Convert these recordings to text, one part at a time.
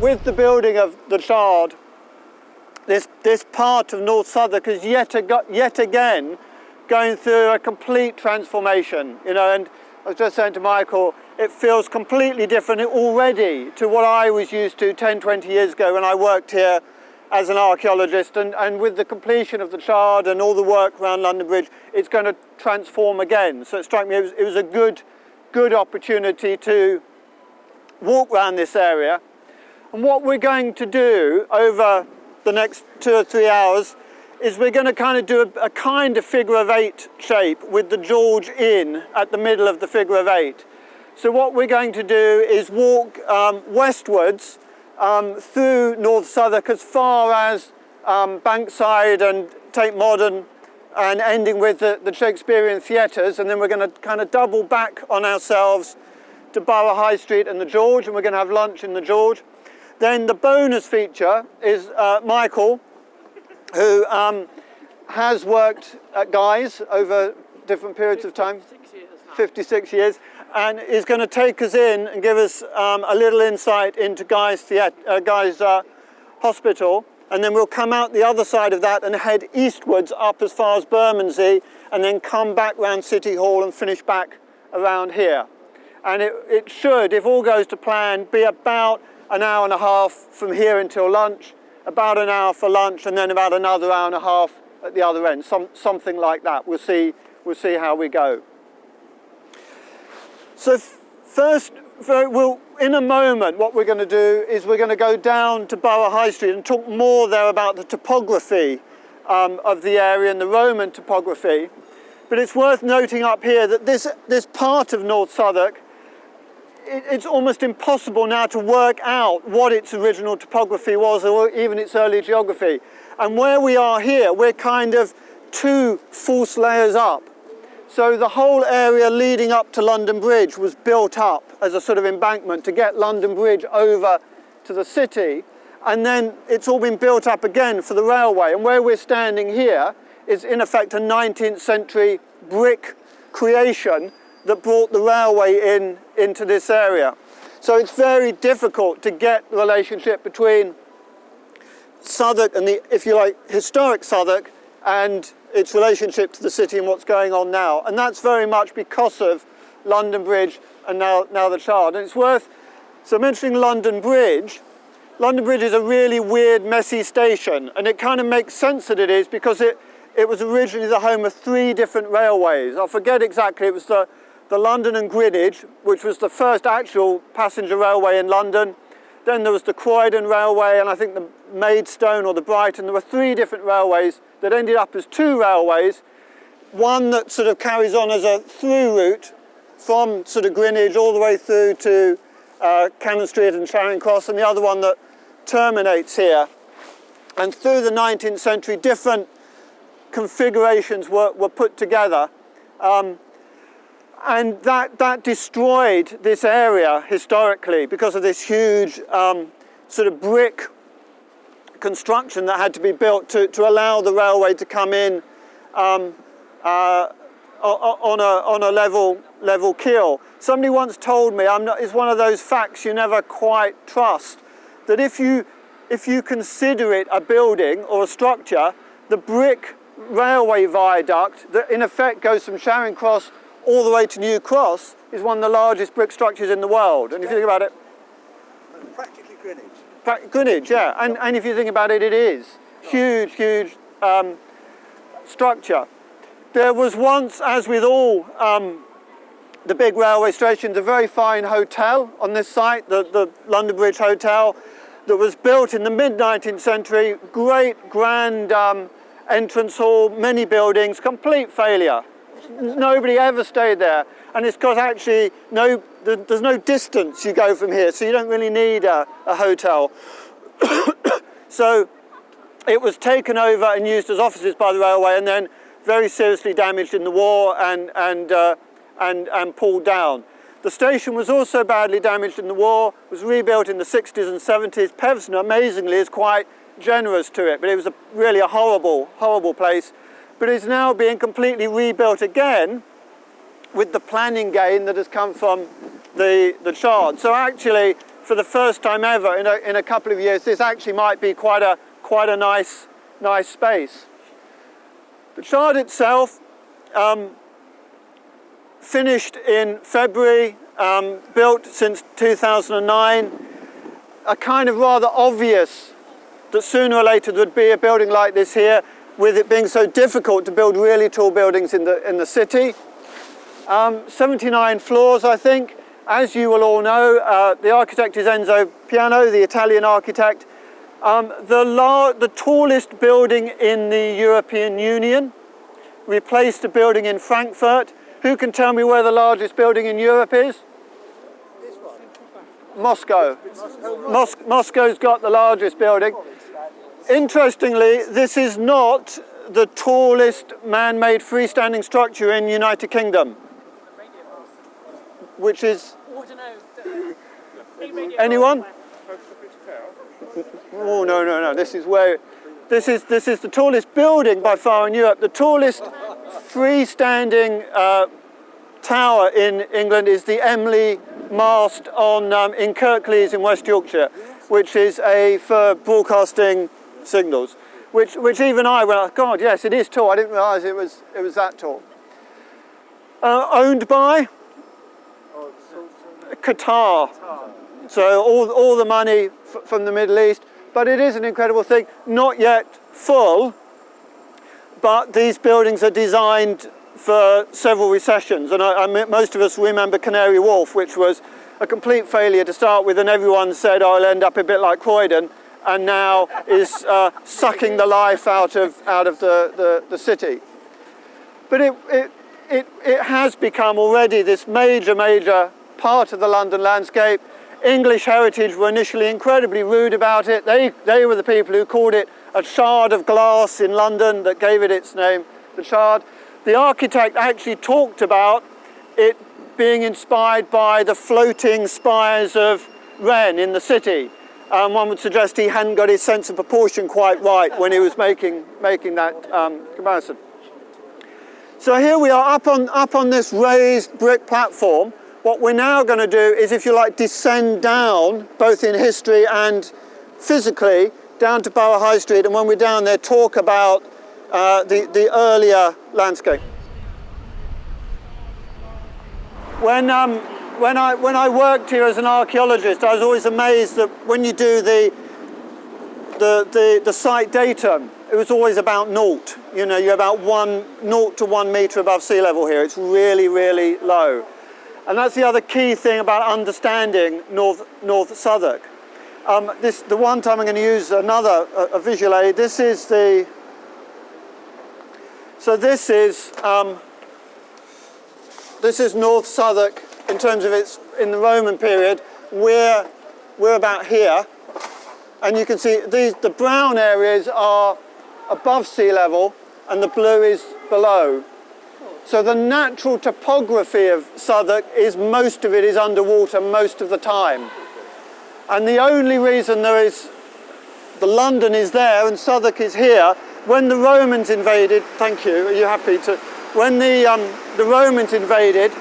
with the building of the Shard, this part of North Southwark is yet again going through a complete transformation, you know, and I was just saying to Michael, it feels completely different already to what I was used to 10, 20 years ago when I worked here as an archaeologist, and with the completion of the Shard and all the work around London Bridge, it's going to transform again. So it struck me it was a good opportunity to walk around this area. And what we're going to do over the next 2 or 3 hours is we're going to kind of do a kind of figure of 8 shape with the George Inn at the middle of the figure of 8. So what we're going to do is walk westwards through North Southwark as far as Bankside and Tate Modern, and ending with the Shakespearean theatres, and then we're going to kind of double back on ourselves to Borough High Street and the George, and we're going to have lunch in the George. Then the bonus feature is Michael, who has worked at Guy's over different periods of time, 56 years, and is going to take us in and give us a little insight into Guy's hospital, and then we'll come out the other side of that and head eastwards up as far as Bermondsey, and then come back round City Hall and finish back around here. And it should, if all goes to plan, be about an hour and a half from here until lunch, about an hour for lunch, and then about another hour and a half at the other end, something like that. We'll see how we go. So first, in a moment, what we're going to do is we're going to go down to Borough High Street and talk more there about the topography of the area and the Roman topography. But it's worth noting up here that this part of North Southwark, it's almost impossible now to work out what its original topography was, or even its early geography. And where we are here, we're kind of 2 false layers up. So the whole area leading up to London Bridge was built up as a sort of embankment to get London Bridge over to the city. And then it's all been built up again for the railway. And where we're standing here is in effect a 19th century brick creation that brought the railway into this area. So it's very difficult to get the relationship between Southwark and the, if you like, historic Southwark and its relationship to the city and what's going on now. And that's very much because of London Bridge and now the Shard. And it's worth, so mentioning London Bridge is a really weird, messy station, and it kind of makes sense that it is because it was originally the home of 3 different railways. I forget exactly, it was the London and Greenwich, which was the first actual passenger railway in London. Then there was the Croydon Railway, and I think the Maidstone or the Brighton. There were 3 different railways that ended up as 2 railways. One that sort of carries on as a through route from sort of Greenwich all the way through to Cannon Street and Charing Cross, and the other one that terminates here. And through the 19th century, different configurations were put together. And that destroyed this area historically because of this huge sort of brick construction that had to be built to allow the railway to come in on a level keel. Somebody once told me, it's one of those facts you never quite trust, that if you consider it a building or a structure, the brick railway viaduct that in effect goes from Charing Cross all the way to New Cross is one of the largest brick structures in the world. And if you think about it, practically Greenwich. Greenwich, yeah. And if you think about it, it is huge structure. There was once, as with all the big railway stations, a very fine hotel on this site, the London Bridge Hotel, that was built in the mid-19th century. Great, grand entrance hall, many buildings, complete failure. Nobody ever stayed there, and it's because actually there's no distance you go from here, so you don't really need a hotel. So it was taken over and used as offices by the railway, and then very seriously damaged in the war and pulled down. The station was also badly damaged in the war, was rebuilt in the 60s and 70s. Pevsner, amazingly, is quite generous to it, but it was really a horrible place. But it's now being completely rebuilt again with the planning gain that has come from the Shard. So actually, for the first time ever in a couple of years, this actually might be quite a nice space. The Shard itself, finished in February, built since 2009, a kind of rather obvious that sooner or later there would be a building like this here, with it being so difficult to build really tall buildings in the city. 79 floors, I think. As you will all know, the architect is Enzo Piano, the Italian architect. The tallest building in the European Union, replaced a building in Frankfurt. Who can tell me where the largest building in Europe is? This one. Moscow. Moscow's got the largest building. Interestingly, this is not the tallest man-made freestanding structure in the United Kingdom, which is... Anyone? Oh, no. This is the tallest building by far in Europe. The tallest freestanding tower in England is the Emley mast in Kirklees in West Yorkshire, which is for broadcasting signals. Which even I went, oh, God, yes, it is tall. I didn't realise it was that tall. Owned by Qatar. So all the money from the Middle East. But it is an incredible thing. Not yet full, but these buildings are designed for several recessions. And most of us remember Canary Wharf, which was a complete failure to start with, and everyone said, oh, it'll end up a bit like Croydon, and now is sucking the life out of the city. But it has become already this major part of the London landscape. English Heritage were initially incredibly rude about it. They were the people who called it a shard of glass in London that gave it its name, the Shard. The architect actually talked about it being inspired by the floating spires of Wren in the city. One would suggest he hadn't got his sense of proportion quite right when he was making that comparison. So here we are up on this raised brick platform. What we're now going to do is, if you like, descend down, both in history and physically, down to Borough High Street, and when we're down there, talk about the earlier landscape. When I worked here as an archaeologist, I was always amazed that when you do the site datum, it was always about naught. You know, you're about 0 to 1 metre above sea level here. It's really low. And that's the other key thing about understanding North Southwark. The one time I'm going to use a visual aid. This is North Southwark in terms of in the Roman period. We're about here, and you can see the brown areas are above sea level, and the blue is below. So the natural topography of Southwark is most of it is underwater most of the time. And the only reason the London is there and Southwark is here, when the Romans invaded, thank you, are you happy to, when the Romans invaded,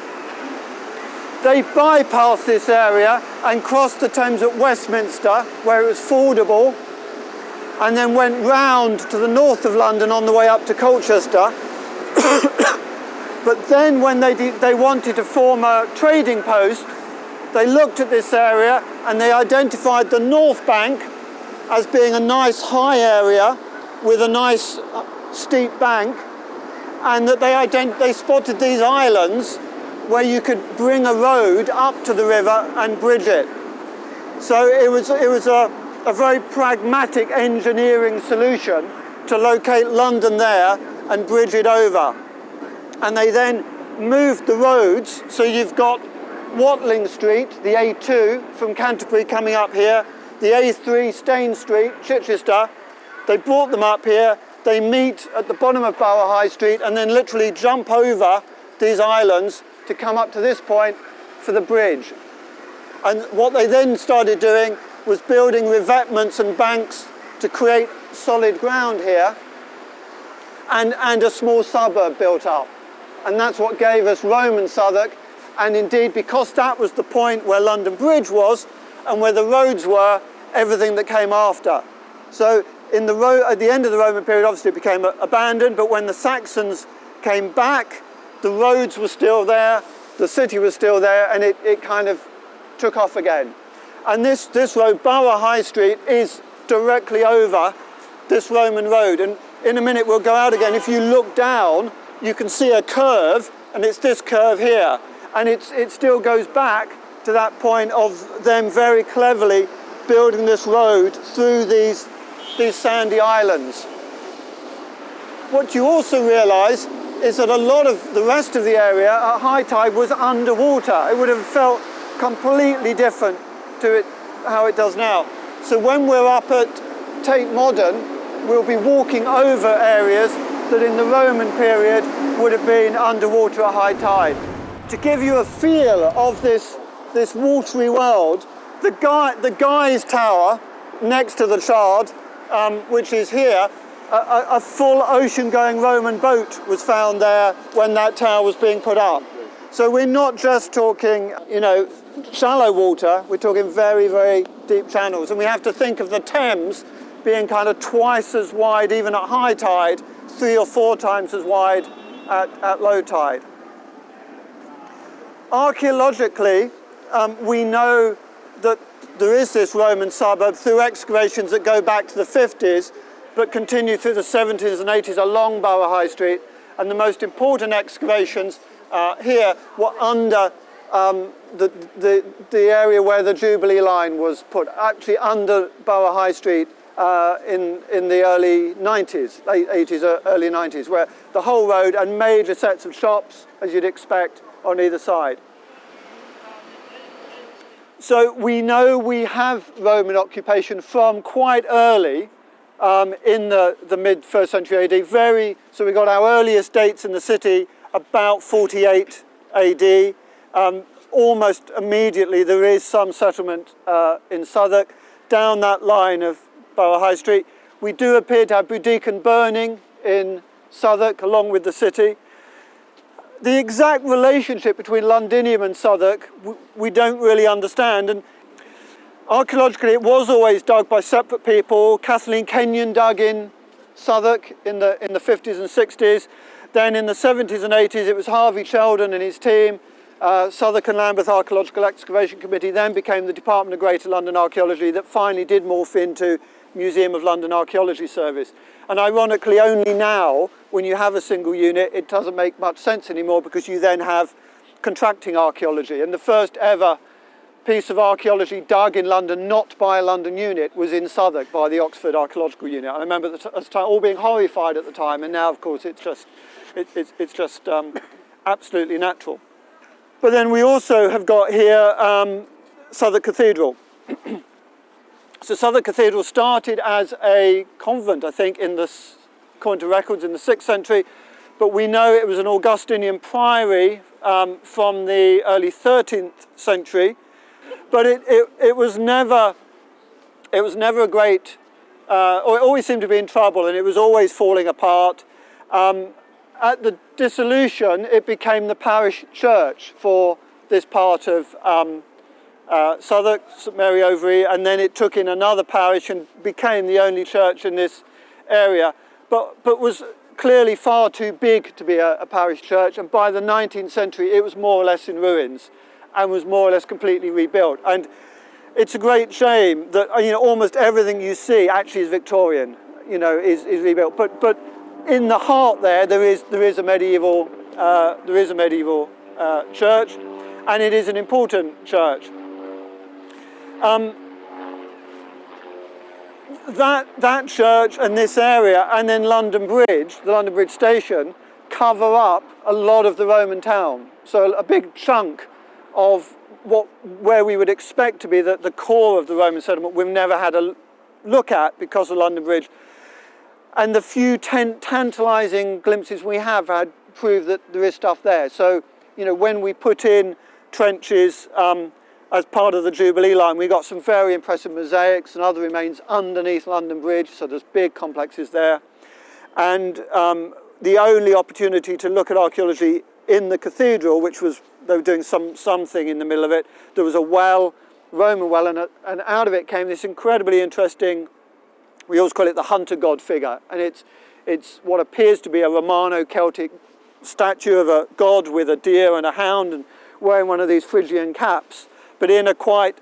they bypassed this area and crossed the Thames at Westminster, where it was fordable, and then went round to the north of London on the way up to Colchester. But then when they wanted to form a trading post, they looked at this area and they identified the North Bank as being a nice high area with a nice steep bank, and that they spotted these islands where you could bring a road up to the river and bridge it. So it was a very pragmatic engineering solution to locate London there and bridge it over. And they then moved the roads, so you've got Watling Street, the A2 from Canterbury coming up here, the A3 Staines Street, Chichester. They brought them up here, they meet at the bottom of Borough High Street and then literally jump over these islands to come up to this point for the bridge. And what they then started doing was building revetments and banks to create solid ground here, and a small suburb built up. And that's what gave us Roman Southwark. And indeed, because that was the point where London Bridge was, and where the roads were, everything that came after. So at the end of the Roman period, obviously it became abandoned, but when the Saxons came back, the roads were still there, the city was still there, and it kind of took off again. And this road, Borough High Street, is directly over this Roman road. And in a minute we'll go out again. If you look down, you can see a curve, and it's this curve here. And it still goes back to that point of them very cleverly building this road through these sandy islands. What you also realise is that a lot of the rest of the area at high tide was underwater. It would have felt completely different to how it does now. So when we're up at Tate Modern, we'll be walking over areas that in the Roman period would have been underwater at high tide. To give you a feel of this watery world, the Guy's Tower next to the Shard, which is here, a full ocean-going Roman boat was found there when that tower was being put up. So we're not just talking, shallow water, we're talking very, very deep channels. And we have to think of the Thames being kind of twice as wide, even at high tide, 3 or 4 times as wide at low tide. Archaeologically, we know that there is this Roman suburb through excavations that go back to the 50s, but continue through the 70s and 80s along Borough High Street. And the most important excavations here were under the area where the Jubilee line was put, actually under Borough High Street in the early 90s, late 80s, early 90s, where the whole road and major sets of shops, as you'd expect, on either side. So we know we have Roman occupation from quite early in the mid-1st century AD. So we got our earliest dates in the city about 48 AD. Almost immediately there is some settlement in Southwark. Down that line of Borough High Street, we do appear to have Boudiccan burning in Southwark along with the city. The exact relationship between Londinium and Southwark we don't really understand, and archaeologically it was always dug by separate people. Kathleen Kenyon dug in Southwark in the 50s and 60s. Then in the 70s and 80s it was Harvey Sheldon and his team. Southwark and Lambeth Archaeological Excavation Committee then became the Department of Greater London Archaeology that finally did morph into Museum of London Archaeology Service. And ironically, only now, when you have a single unit, it doesn't make much sense anymore because you then have contracting archaeology. And the first ever piece of archaeology dug in London, not by a London unit, was in Southwark by the Oxford Archaeological Unit. I remember at the time all being horrified at the time, and now, of course, it's just absolutely natural. But then we also have got here Southwark Cathedral. So Southwark Cathedral started as a convent, I think, according to records, in the 6th century, but we know it was an Augustinian priory from the early 13th century. But it was never a great, or it always seemed to be in trouble, and it was always falling apart. At the dissolution, it became the parish church for this part of Southwark, St Mary Overy, and then it took in another parish and became the only church in this area, but was clearly far too big to be a parish church, and by the 19th century it was more or less in ruins and was more or less completely rebuilt. And it's a great shame that almost everything you see actually is Victorian, is rebuilt, but in the heart there is a medieval church, and it is an important church. That church and this area, and then London Bridge, the London Bridge station, cover up a lot of the Roman town. So a big chunk of where we would expect to be the core of the Roman settlement, we've never had a look at because of London Bridge. And the few tantalising glimpses we have had prove that there is stuff there. So, when we put in trenches as part of the Jubilee line, we got some very impressive mosaics and other remains underneath London Bridge, so there's big complexes there. And the only opportunity to look at archaeology in the cathedral, which was, they were doing something in the middle of it, there was a well Roman well, and out of it came this incredibly interesting, we always call it the hunter god figure, and it's what appears to be a Romano-Celtic statue of a god with a deer and a hound and wearing one of these Phrygian caps, but in a quite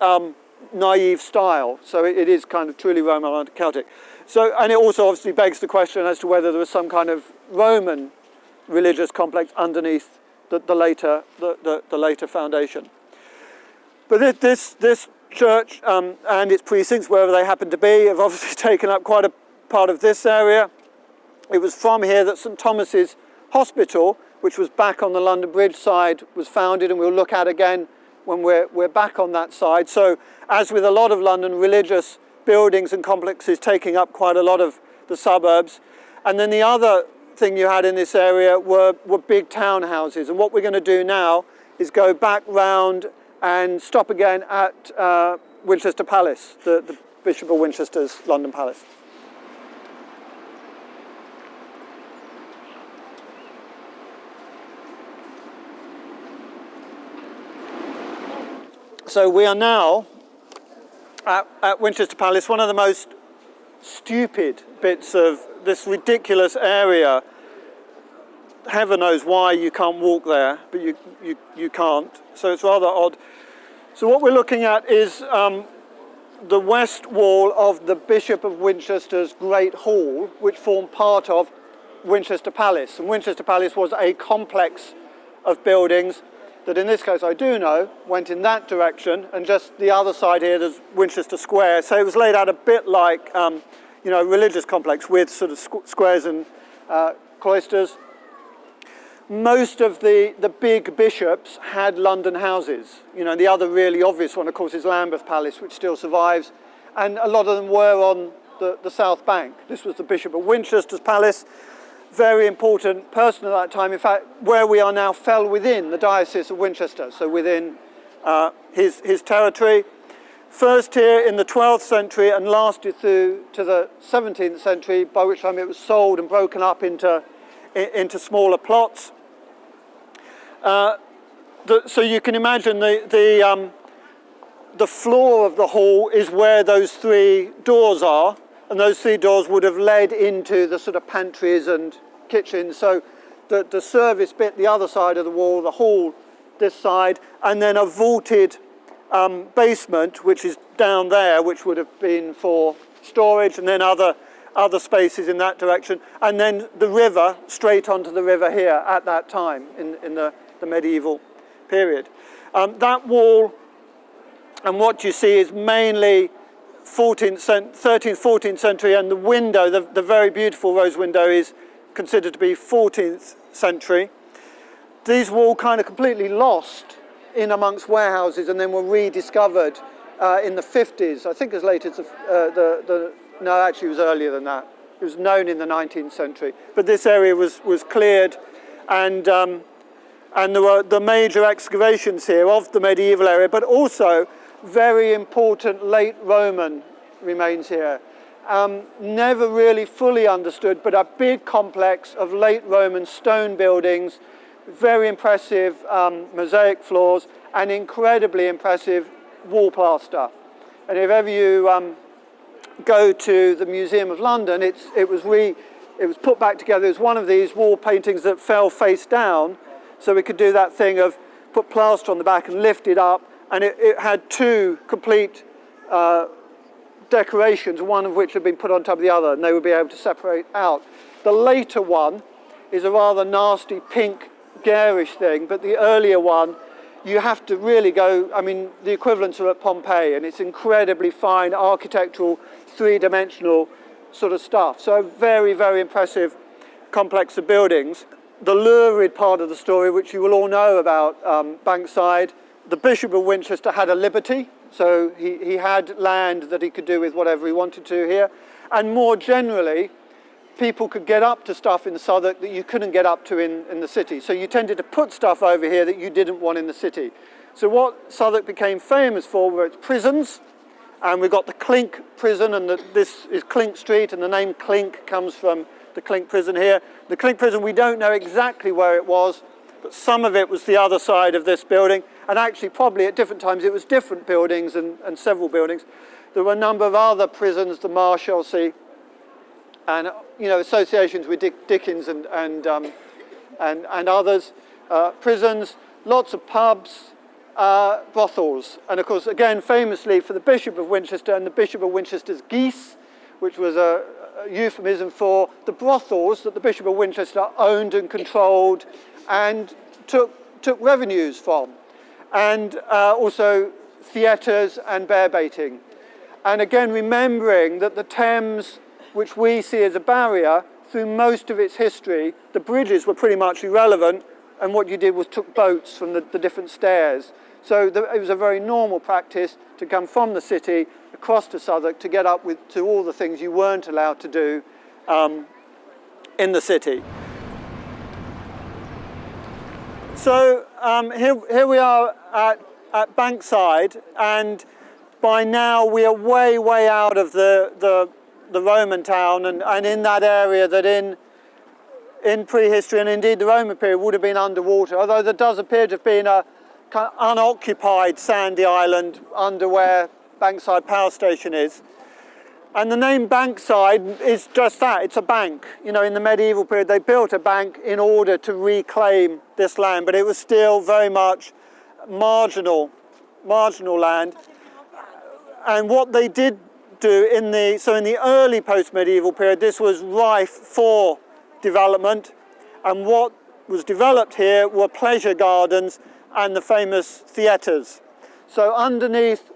naive style. So it is kind of truly Romano-Celtic. So, and it also obviously begs the question as to whether there was some kind of Roman religious complex underneath the later foundation. But this church and its precincts, wherever they happen to be, have obviously taken up quite a part of this area. It was from here that St Thomas's Hospital, which was back on the London Bridge side, was founded, and we'll look at again when we're back on that side. So, as with a lot of London, religious buildings and complexes taking up quite a lot of the suburbs. And then the other thing you had in this area were big townhouses. And what we're going to do now is go back round and stop again at Winchester Palace, the Bishop of Winchester's London Palace. So we are now at Winchester Palace, one of the most stupid bits of this ridiculous area. Heaven knows why you can't walk there, but you can't, so it's rather odd. So what we're looking at is the west wall of the Bishop of Winchester's Great Hall, which formed part of Winchester Palace. And Winchester Palace was a complex of buildings that, in this case I do know, went in that direction, and just the other side here there's Winchester Square. So it was laid out a bit like a religious complex with sort of squares and cloisters. Most of the big bishops had London houses. The other really obvious one, of course, is Lambeth Palace, which still survives, and a lot of them were on the South Bank. This was the Bishop of Winchester's palace. Very important person at that time. In fact, where we are now fell within the Diocese of Winchester, so within his territory. First here in the 12th century and lasted through to the 17th century, by which time it was sold and broken up into smaller plots. So you can imagine the floor of the hall is where those three doors are, and those three doors would have led into the sort of pantries and kitchens. So the service bit, the other side of the wall, the hall this side, and then a vaulted basement, which is down there, which would have been for storage, and then other spaces in that direction, and then the river, straight onto the river here at that time in the medieval period. That wall, and what you see is mainly 13th, 14th century, and the window, the very beautiful rose window, is considered to be 14th century. These were all kind of completely lost in amongst warehouses, and then were rediscovered in the 50s, I think as late as no, actually it was earlier than that. It was known in the 19th century. But this area was cleared, and there were the major excavations here of the medieval area, but also very important late Roman remains here. Never really fully understood, but a big complex of late Roman stone buildings, very impressive mosaic floors, and incredibly impressive wall plaster. And if ever you go to the Museum of London, it was put back together as one of these wall paintings that fell face down, so we could do that thing of put plaster on the back and lift it up, and it had two complete decorations, one of which had been put on top of the other, and they would be able to separate out. The later one is a rather nasty pink garish thing, but the earlier one, you have to really go, I mean, the equivalents are at Pompeii, and it's incredibly fine architectural, three-dimensional sort of stuff. So very, very impressive complex of buildings. The lurid part of the story, which you will all know about Bankside, the Bishop of Winchester had a liberty, so he had land that he could do with whatever he wanted to here. And more generally, people could get up to stuff in Southwark that you couldn't get up to in the city. So you tended to put stuff over here that you didn't want in the city. So what Southwark became famous for were its prisons, and we've got the Clink prison, and this is Clink Street, and the name Clink comes from the Clink prison here. The Clink prison, we don't know exactly where it was, but some of it was the other side of this building, And actually, probably at different times, it was different buildings and several buildings. There were a number of other prisons, the Marshalsea, and associations with Dickens and others. Prisons, lots of pubs, brothels, and of course, again, famously for the Bishop of Winchester and the Bishop of Winchester's geese, which was a euphemism for the brothels that the Bishop of Winchester owned and controlled and took revenues from, and also theatres and bear baiting. And again, remembering that the Thames, which we see as a barrier, through most of its history, the bridges were pretty much irrelevant, and what you did was took boats from the different stairs. So it was a very normal practice to come from the city across to Southwark to get up to all the things you weren't allowed to do in the city. So here we are at Bankside, and by now we are way out of the Roman town, and in that area that in prehistory and indeed the Roman period would have been underwater, although there does appear to have been a kind of unoccupied sandy island under where Bankside Power Station is. And the name Bankside is just that, it's a bank. In the medieval period they built a bank in order to reclaim this land, but it was still very much marginal land. And what they did do in the early post-medieval period, this was rife for development, and what was developed here were pleasure gardens and the famous theatres. So underneath,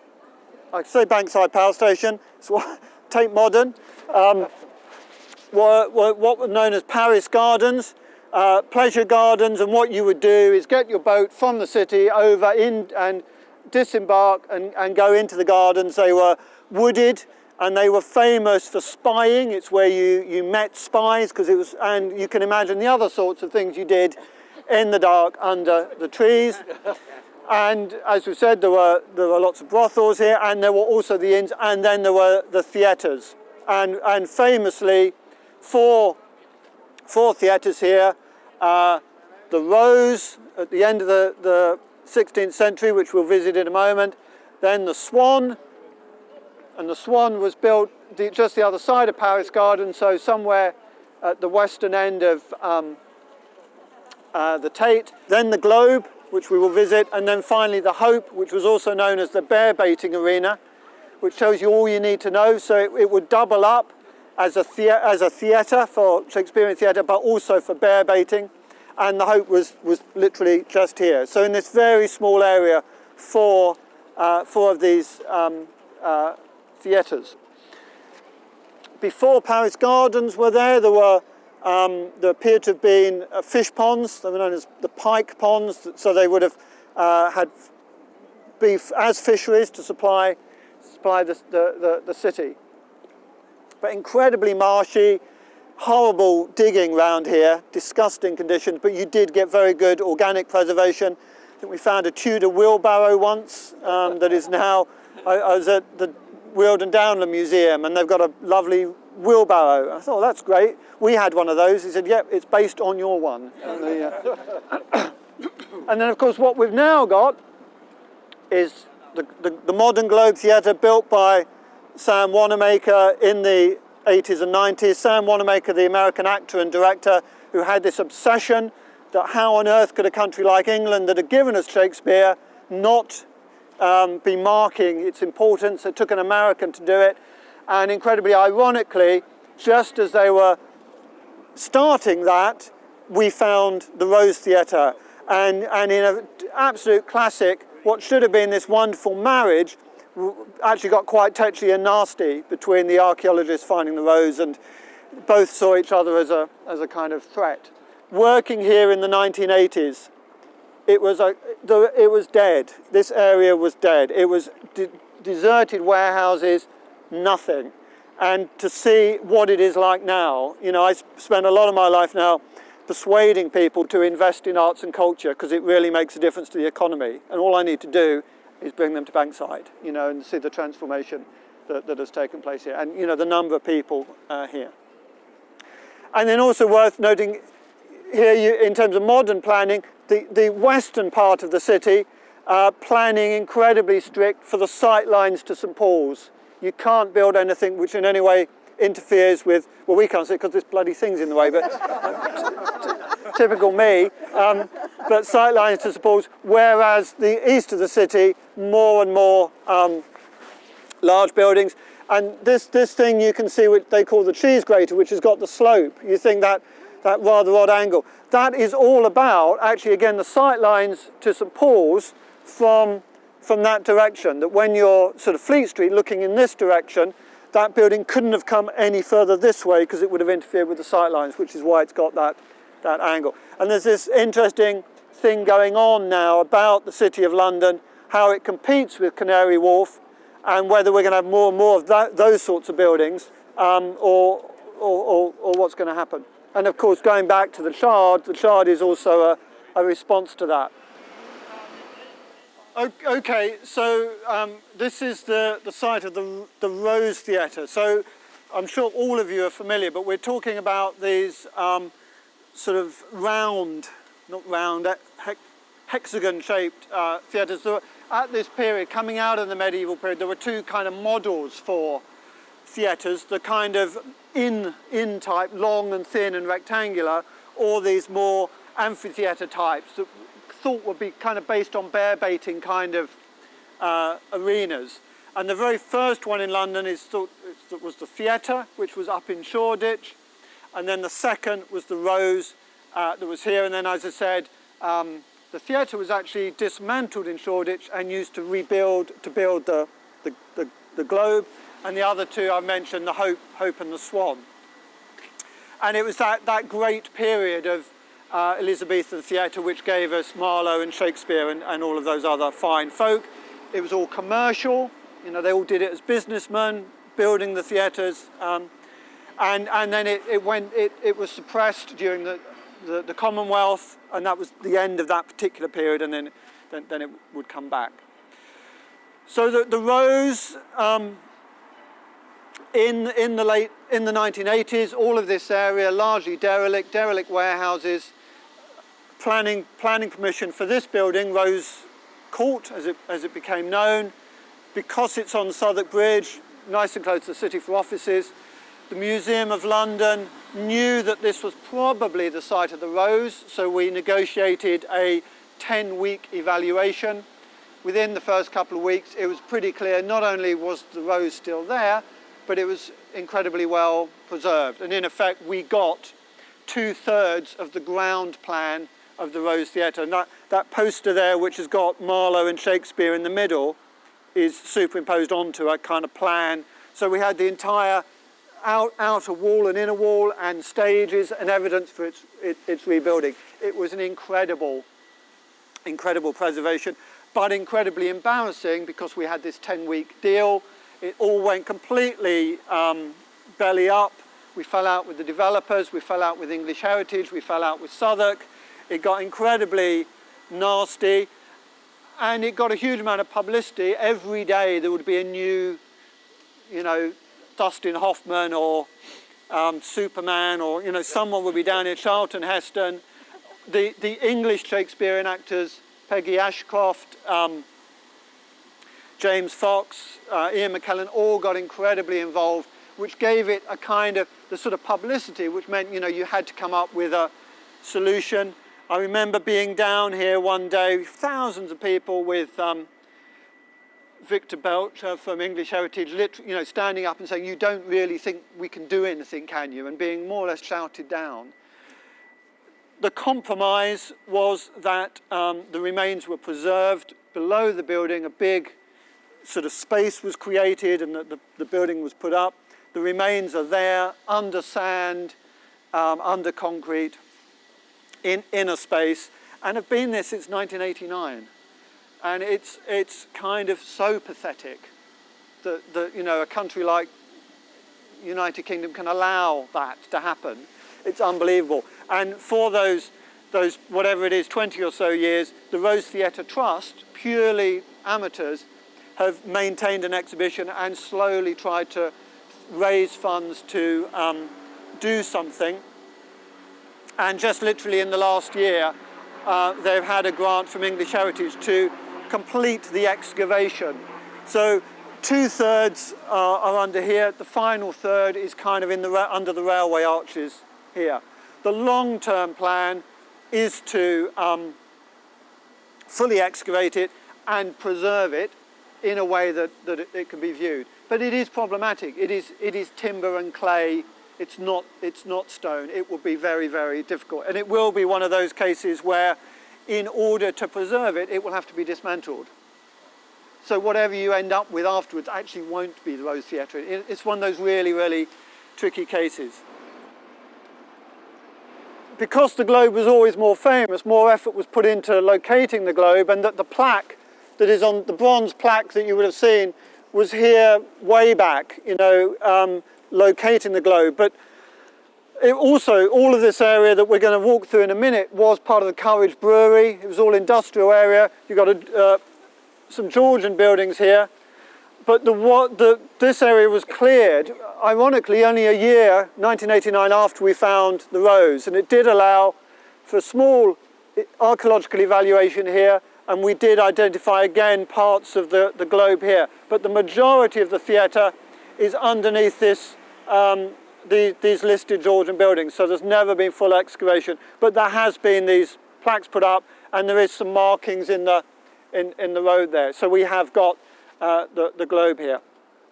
I say Bankside Power Station, it's Tate Modern, were what were known as Paris Gardens, pleasure gardens, and what you would do is get your boat from the city over in and disembark and go into the gardens. They were wooded, and they were famous for spying. It's where you met spies, and you can imagine the other sorts of things you did in the dark under the trees. And as we said, there were lots of brothels here, and there were also the inns, and then there were the theatres. And famously, four theatres here, the Rose at the end of the 16th century, which we'll visit in a moment, then the Swan, and the Swan was built just the other side of Paris Garden, so somewhere at the western end of the Tate, then the Globe, which we will visit, and then finally the Hope, which was also known as the bear baiting arena, which tells you all you need to know. So it would double up as a theatre for Shakespearean theatre, but also for bear baiting, and the Hope was literally just here. So in this very small area, four of these theatres. Before Paris Gardens were there appeared to have been fish ponds. They were known as the pike ponds, so they would have had beef as fisheries to supply the city. But incredibly marshy, horrible digging round here, disgusting conditions, but you did get very good organic preservation. I think we found a Tudor wheelbarrow once that is now, I was at the Weald Downland Museum, and they've got a lovely wheelbarrow. I thought, oh, that's great. We had one of those. He said, yep, it's based on your one. And then, of course, what we've now got is the modern Globe Theatre, built by Sam Wanamaker in the 80s and 90s. Sam Wanamaker, the American actor and director, who had this obsession that how on earth could a country like England that had given us Shakespeare not be marking its importance. It took an American to do it. And incredibly ironically, just as they were starting that, we found the Rose Theatre. And in an absolute classic, what should have been this wonderful marriage actually got quite touchy and nasty between the archaeologists finding the Rose, and both saw each other as a kind of threat. Working here in the 1980s, it was dead. This area was dead. It was deserted warehouses, nothing. And to see what it is like now, I spend a lot of my life now persuading people to invest in arts and culture, because it really makes a difference to the economy. And all I need to do is bring them to Bankside, and see the transformation that has taken place here, and the number of people here. And then also worth noting here, in terms of modern planning, the western part of the city planning incredibly strict for the sight lines to St Paul's. You can't build anything which in any way interferes with, well, we can't see it because this bloody thing's in the way, but typical me. But sight lines to St Paul's, whereas the east of the city, more and more large buildings. And this thing you can see, which they call the cheese grater, which has got the slope. You think that rather odd angle. That is all about, actually, again, the sight lines to St Paul's from that direction. That when you're sort of Fleet Street looking in this direction, that building couldn't have come any further this way because it would have interfered with the sight lines, which is why it's got that angle. And there's this interesting thing going on now about the City of London, how it competes with Canary Wharf, and whether we're going to have more and more of those sorts of buildings, or what's going to happen. And of course, going back to the Shard is also a response to that. Okay, so this is the site of the Rose Theatre. So I'm sure all of you are familiar, but we're talking about these sort of hexagon-shaped theatres. At this period, coming out of the medieval period, there were two kind of models for theatres, the kind of inn type, long and thin and rectangular, or these more amphitheatre types that thought would be kind of based on bear baiting kind of arenas. And the very first one in London was the theatre, which was up in Shoreditch, and then the second was the Rose that was here. And then, as I said, the theatre was actually dismantled in Shoreditch and used to build the Globe, and the other two I mentioned, the Hope and the Swan. And it was that great period of Elizabethan theatre which gave us Marlowe and Shakespeare and all of those other fine folk. It was all commercial, you know, they all did it as businessmen, building the theatres, and then it was suppressed during the Commonwealth, and that was the end of that particular period, and then it would come back. So the Rose, in the 1980s, all of this area largely derelict warehouses. Planning permission for this building, Rose Court, as it became known, because it's on Southwark Bridge, nice and close to the city for offices. The Museum of London knew that this was probably the site of the Rose, so we negotiated a 10-week evaluation. Within the first couple of weeks, it was pretty clear not only was the Rose still there, but it was incredibly well preserved. And in effect, we got 2/3 of the ground plan of the Rose Theatre. And that poster there, which has got Marlowe and Shakespeare in the middle, is superimposed onto a kind of plan. So we had the entire outer wall and inner wall and stages and evidence for its rebuilding. It was an incredible preservation, but incredibly embarrassing because we had this 10-week deal. It all went completely belly up. We fell out with the developers, we fell out with English Heritage, we fell out with Southwark. It got incredibly nasty, and it got a huge amount of publicity. Every day there would be a new, you know, Dustin Hoffman or Superman, or, you know, someone would be down here, Charlton Heston. The English Shakespearean actors, Peggy Ashcroft, James Fox, Ian McKellen, all got incredibly involved, which gave it a kind of the sort of publicity, which meant, you know, you had to come up with a solution. I remember being down here one day, thousands of people with Victor Belcher from English Heritage, you know, standing up and saying, "You don't really think we can do anything, can you?" and being more or less shouted down. The compromise was that the remains were preserved below the building. A big sort of space was created, and the building was put up. The remains are there, under sand, under concrete, in a space, and have been there since 1989. And it's kind of so pathetic that you know, a country like United Kingdom can allow that to happen. It's unbelievable. And for those whatever it is, 20 or so years, the Rose Theatre Trust, purely amateurs, have maintained an exhibition and slowly tried to raise funds to do something. And just literally in the last year, they've had a grant from English Heritage to complete the excavation. So 2/3 are under here. The final third is kind of under the railway arches here. The long-term plan is to fully excavate it and preserve it in a way that it can be viewed. But it is problematic. It is timber and clay. It's not stone. It will be very, very difficult. And it will be one of those cases where, in order to preserve it, it will have to be dismantled. So whatever you end up with afterwards actually won't be the Rose Theatre. It's one of those really, really tricky cases. Because the globe was always more famous, more effort was put into locating the globe, and that the plaque that is on the bronze plaque that you would have seen was here way back, you know, locating the globe. But it also, all of this area that we're going to walk through in a minute was part of the Courage Brewery. It was all industrial area. You've got some Georgian buildings here. But this area was cleared, ironically, only a year, 1989, after we found the Rose. And it did allow for a small archaeological evaluation here, and we did identify again parts of the globe here. But the majority of the theatre is underneath this, these listed Georgian buildings. So there's never been full excavation, but there has been these plaques put up, and there is some markings in the road there. So we have got the globe here.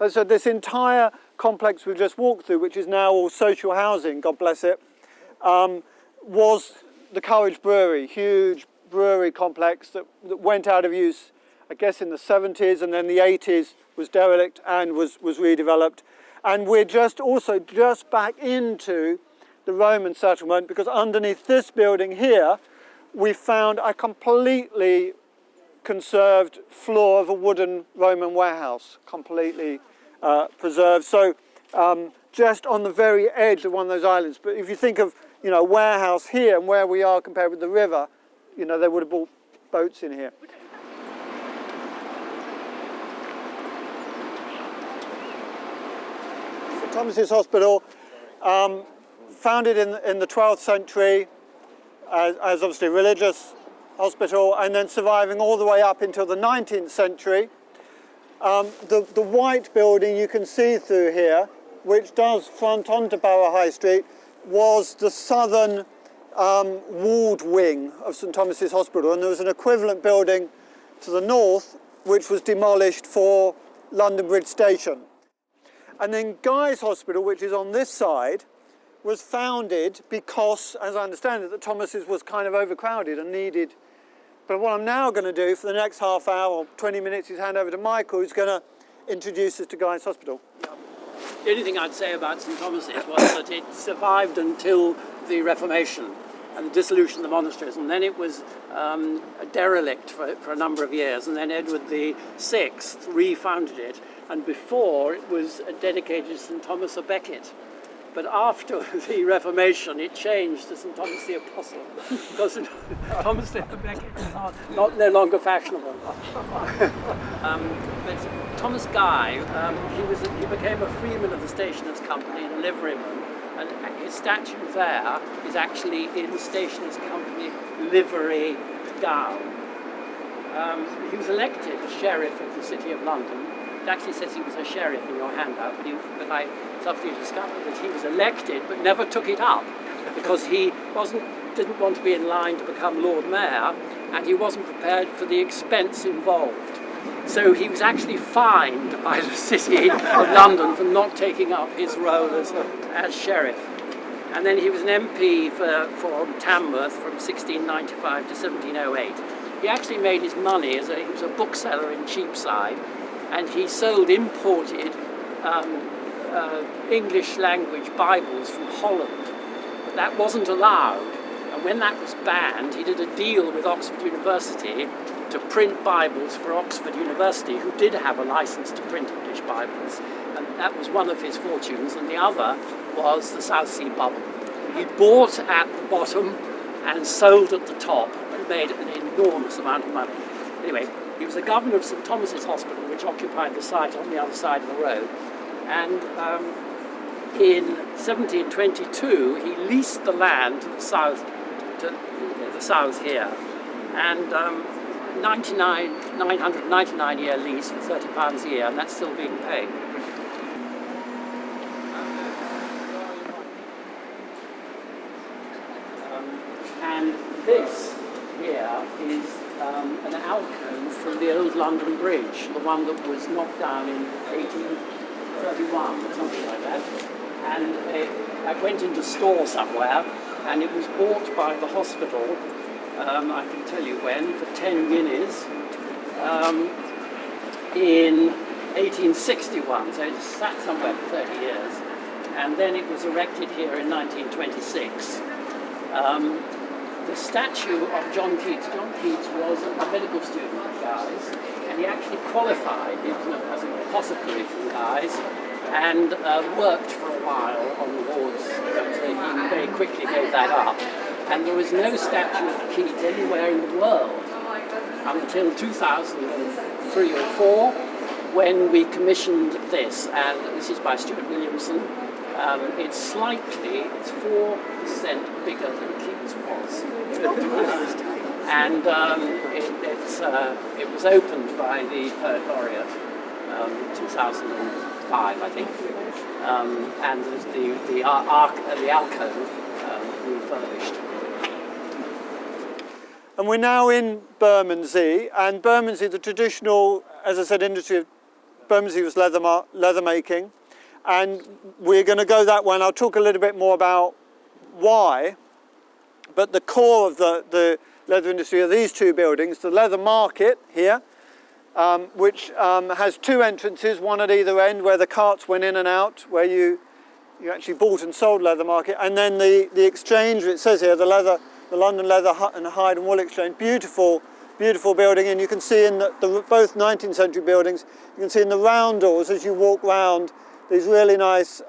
So this entire complex we just walked through, which is now all social housing, God bless it, was the Courage Brewery, huge brewery complex that went out of use, I guess, in the 70s, and then the 80s was derelict and was redeveloped. And we're just back into the Roman settlement, because underneath this building here, we found a completely conserved floor of a wooden Roman warehouse, completely preserved. So just on the very edge of one of those islands. But if you think of, you know, a warehouse here and where we are compared with the river, you know, they would have brought boats in here. St Thomas's Hospital, founded in the 12th century as obviously a religious hospital, and then surviving all the way up until the 19th century. The white building you can see through here, which does front onto Borough High Street, was the southern walled wing of St Thomas's Hospital, and there was an equivalent building to the north which was demolished for London Bridge Station. And then Guy's Hospital, which is on this side, was founded because, as I understand it, that Thomas's was kind of overcrowded and needed. But what I'm now going to do for the next half hour or 20 minutes is hand over to Michael, who's going to introduce us to Guy's Hospital. Yeah. The only thing I'd say about St Thomas's was that it survived until the Reformation and the dissolution of the monasteries, and then it was a derelict for a number of years, and then Edward VI refounded it, and before it was dedicated to St Thomas a Becket. But after the Reformation, it changed to St Thomas the Apostle, because St Thomas the Becket is no longer fashionable. But Thomas Guy, he became a freeman of the Stationers' Company and a liveryman, and his statue there is actually in the Stationers' Company livery gown. He was elected as sheriff of the City of London. It actually says he was a sheriff in your handout, but I subsequently discovered that he was elected but never took it up, because he didn't want to be in line to become Lord Mayor, and he wasn't prepared for the expense involved. So he was actually fined by the City of London for not taking up his role as sheriff. And then he was an MP for Tamworth from 1695 to 1708. He actually made his money he was a bookseller in Cheapside, and he sold imported English language Bibles from Holland. But that wasn't allowed. And when that was banned, he did a deal with Oxford University to print Bibles for Oxford University, who did have a license to print English Bibles. And that was one of his fortunes, and the other was the South Sea bubble. He bought at the bottom and sold at the top and made an enormous amount of money. Anyway, he was the governor of St Thomas's Hospital, which occupied the site on the other side of the road. And in 1722, he leased the land to the south here. And £999-year lease for £30 a year, and that's still being paid. And this here is an alcove from the old London Bridge, the one that was knocked down in 1831 or something like that. And I went into store somewhere, and it was bought by the hospital, I can tell you when, for 10 guineas in 1861, so it sat somewhere for 30 years. And then it was erected here in 1926. The statue of John Keats. John Keats was a medical student of Guy's, and he actually qualified as an apothecary from Guy's, and worked for a while on the wards, but he very quickly gave that up. And there was no statue of Keats anywhere in the world until 2003 or 4, when we commissioned this, and this is by Stuart Williamson. It's 4% bigger than Keats was. And it was opened by the Poet Laureate in 2005, I think. And the alcove refurbished. And we're now in Bermondsey, and Bermondsey, the traditional, as I said, industry of Bermondsey was leather making. And we're going to go that way, and I'll talk a little bit more about why. But the core of the leather industry are these two buildings, the leather market here, which has two entrances, one at either end where the carts went in and out, where you actually bought and sold leather market, and then the exchange, it says here, the London Leather and Hide and Wool Exchange, beautiful building, and you can see in both 19th century buildings, you can see in the round doors as you walk round these really nice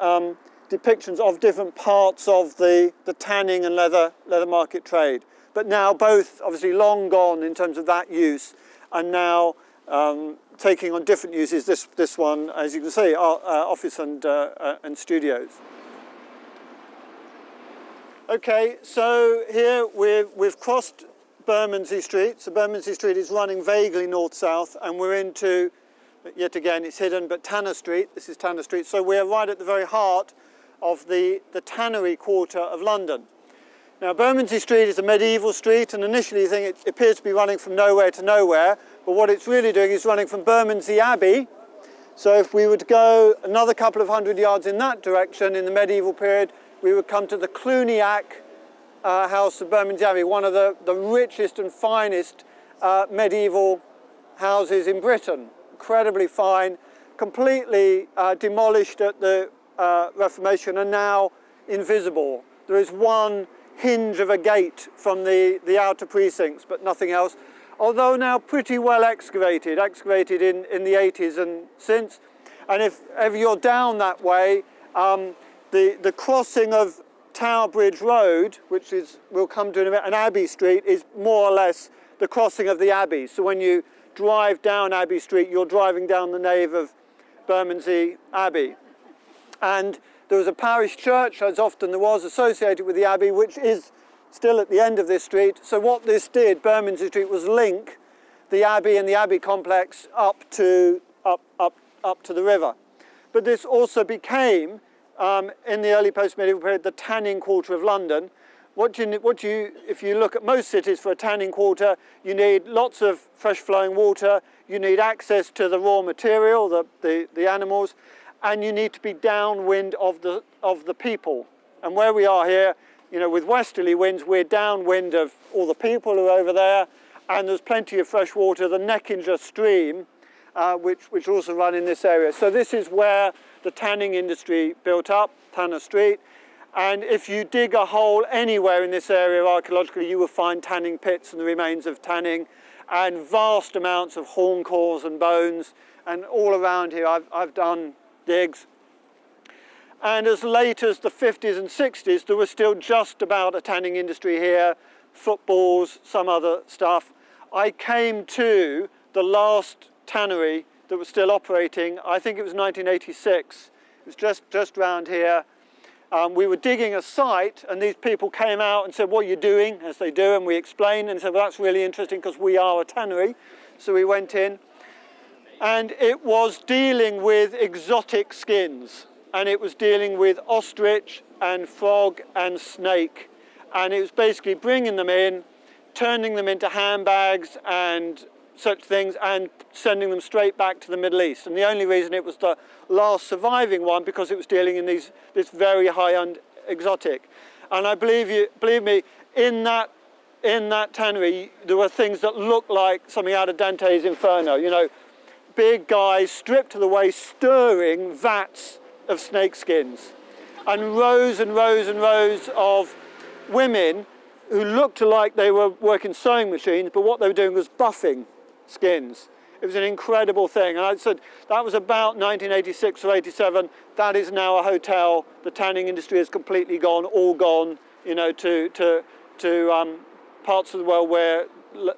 depictions of different parts of the tanning and leather market trade. But now both obviously long gone in terms of that use, and now taking on different uses. This one, as you can see, office and studios. Okay, so here we've crossed Bermondsey Street. So Bermondsey Street is running vaguely north-south, and we're into, yet again it's hidden, but Tanner Street. This is Tanner Street. So we're right at the very heart of the tannery quarter of London. Now Bermondsey Street is a medieval street, and initially you think it appears to be running from nowhere to nowhere, but what it's really doing is running from Bermondsey Abbey. So if we were to go another couple of hundred yards in that direction in the medieval period, we would come to the Cluniac house of Bermondsey Abbey, one of the richest and finest medieval houses in Britain. Incredibly fine, completely demolished at the Reformation and now invisible. There is one hinge of a gate from the outer precincts, but nothing else. Although now pretty well excavated in the 80s and since. And if ever you're down that way, the crossing of Tower Bridge Road, which we'll come to in a minute, and Abbey Street is more or less the crossing of the Abbey. So when you drive down Abbey Street, you're driving down the nave of Bermondsey Abbey. And there was a parish church, as often there was, associated with the Abbey, which is still at the end of this street. So what this did, Bermondsey Street, was link the Abbey and the Abbey complex up to the river. But this also became, in the early post-medieval period, the tanning quarter of London. If you look at most cities, for a tanning quarter, you need lots of fresh flowing water, you need access to the raw material, the animals, and you need to be downwind of the people. And where we are here, with westerly winds, we're downwind of all the people who are over there, and there's plenty of fresh water, the Neckinger stream, which also run in this area. So this is where the tanning industry built up, Tanner Street. And if you dig a hole anywhere in this area archaeologically, you will find tanning pits and the remains of tanning, and vast amounts of horn cores and bones. And all around here, I've done digs. And as late as the 50s and 60s, there was still just about a tanning industry here, footballs, some other stuff. I came to the last tannery that was still operating. I think it was 1986. It was just round here. We were digging a site, and these people came out and said, what are you doing? As they do, and we explained and said, well, that's really interesting because we are a tannery. So we went in, and it was dealing with exotic skins, and it was dealing with ostrich and frog and snake, and it was basically bringing them in, turning them into handbags and such things, and sending them straight back to the Middle East. And the only reason it was the last surviving one because it was dealing in this very high-end exotic. And I believe me, in that tannery there were things that looked like something out of Dante's Inferno. You know, big guys stripped to the waist, stirring vats of snake skins, and rows and rows and rows of women who looked like they were working sewing machines, but what they were doing was buffing skins. It was an incredible thing. And I said that was about 1986 or 87. That is now a hotel. The tanning industry is completely gone, all gone, you know, to parts of the world where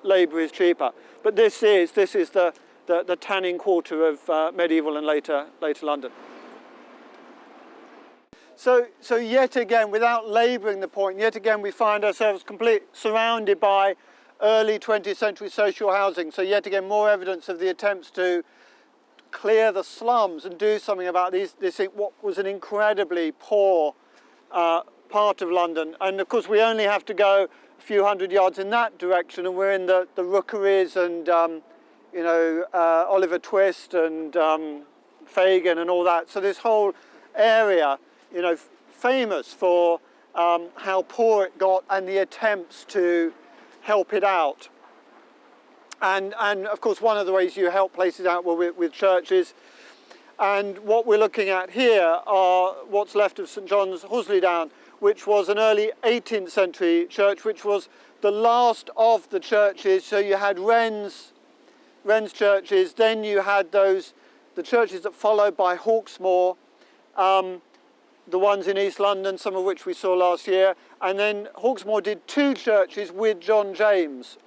labour is cheaper. But this is the tanning quarter of medieval and later London. So yet again, without labouring the point, yet again we find ourselves surrounded by early 20th century social housing. So yet again, more evidence of the attempts to clear the slums and do something about this what was an incredibly poor part of London. And of course, we only have to go a few hundred yards in that direction, and we're in the Rookeries and you know, Oliver Twist and Fagin and all that. So this whole area, you know, famous for how poor it got and the attempts to help it out. And of course, one of the ways you help places out were with churches. And what we're looking at here are what's left of St John's, Horselydown, which was an early 18th century church, which was the last of the churches. So you had Wren's churches, then you had the churches that followed by Hawksmoor, the ones in East London, some of which we saw last year, and then Hawksmoor did two churches with John James,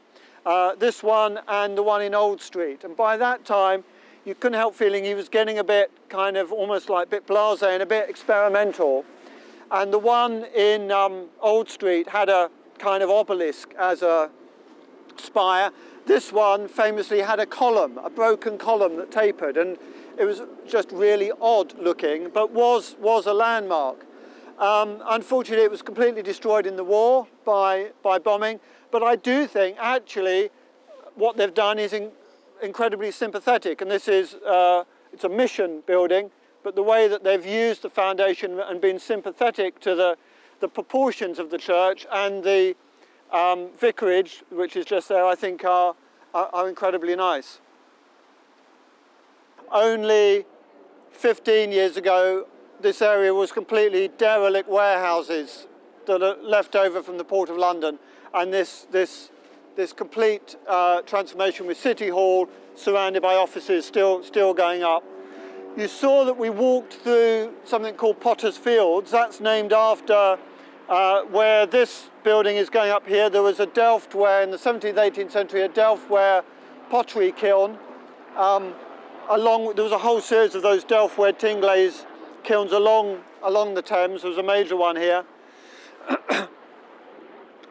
this one and the one in Old Street. And by that time, you couldn't help feeling he was getting a bit kind of almost like a bit blasé and a bit experimental. And the one in Old Street had a kind of obelisk as a spire. This one famously had a column, a broken column that tapered, and it was just really odd looking, but was a landmark. Unfortunately, it was completely destroyed in the war by bombing, but I do think actually what they've done is incredibly sympathetic, and this is, it's a mission building, but the way that they've used the foundation and been sympathetic to the proportions of the church and the vicarage, which is just there, I think are incredibly nice. Only 15 years ago, this area was completely derelict warehouses that are left over from the Port of London, and this complete transformation with City Hall surrounded by offices still going up. You saw that we walked through something called Potter's Fields. That's named after where this building is going up here. There was a Delftware in the 17th, 18th century, a Delftware pottery kiln. There was a whole series of those Delftware Tinglaze kilns along the Thames. There was a major one here.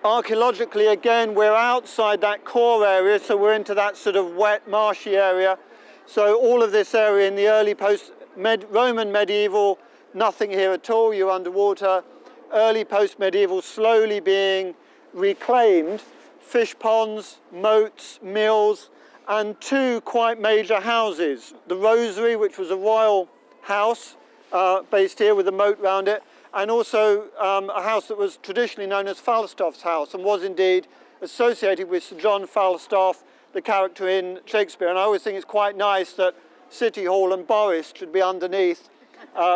Archaeologically, again, we're outside that core area, so we're into that sort of wet, marshy area. So all of this area in the early Roman medieval, nothing here at all, you're underwater. Early post-medieval, slowly being reclaimed. Fish ponds, moats, mills, and two quite major houses. The Rosary, which was a royal house based here with a moat round it, and also a house that was traditionally known as Falstaff's house and was indeed associated with Sir John Falstaff, the character in Shakespeare. And I always think it's quite nice that City Hall and Boris should be underneath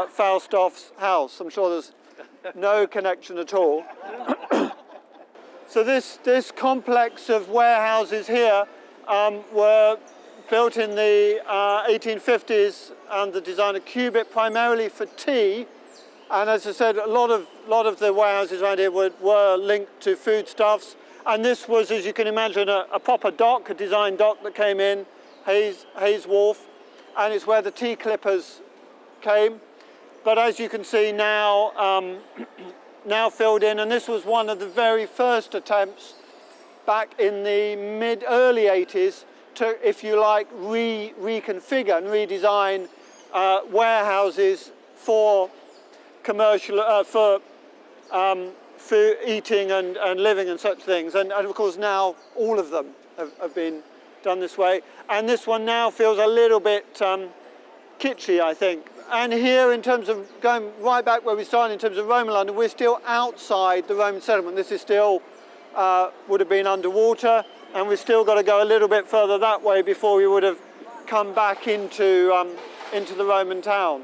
Falstaff's house. I'm sure there's no connection at all. So this complex of warehouses here were built in the 1850s under the design of Cubitt, primarily for tea. And as I said, a lot of the warehouses around here were linked to foodstuffs. And this was, as you can imagine, a proper dock, a design dock that came in, Hayes Wharf, and it's where the tea clippers came. but as you can see now, now filled in, and this was one of the very first attempts back in the early 80s to, if you like, reconfigure and redesign warehouses for commercial, for eating and living and such things. And of course now all of them have been done this way. And this one now feels a little bit kitschy, I think. And here, in terms of going right back where we started in terms of Roman London, we're still outside the Roman settlement. This is still, would have been underwater, and we've still got to go a little bit further that way before we would have come back into the Roman town.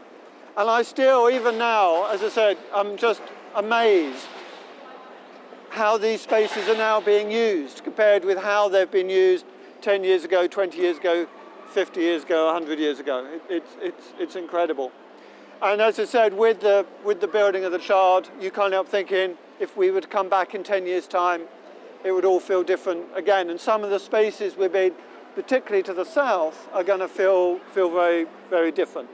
And I still, even now, as I said, I'm just amazed how these spaces are now being used compared with how they've been used 10 years ago, 20 years ago, 50 years ago, 100 years ago. It's incredible. And as I said, with the building of the Shard, you can't help thinking if we were to come back in 10 years' time, it would all feel different again. And some of the spaces we've been, particularly to the south, are going to feel very, very different.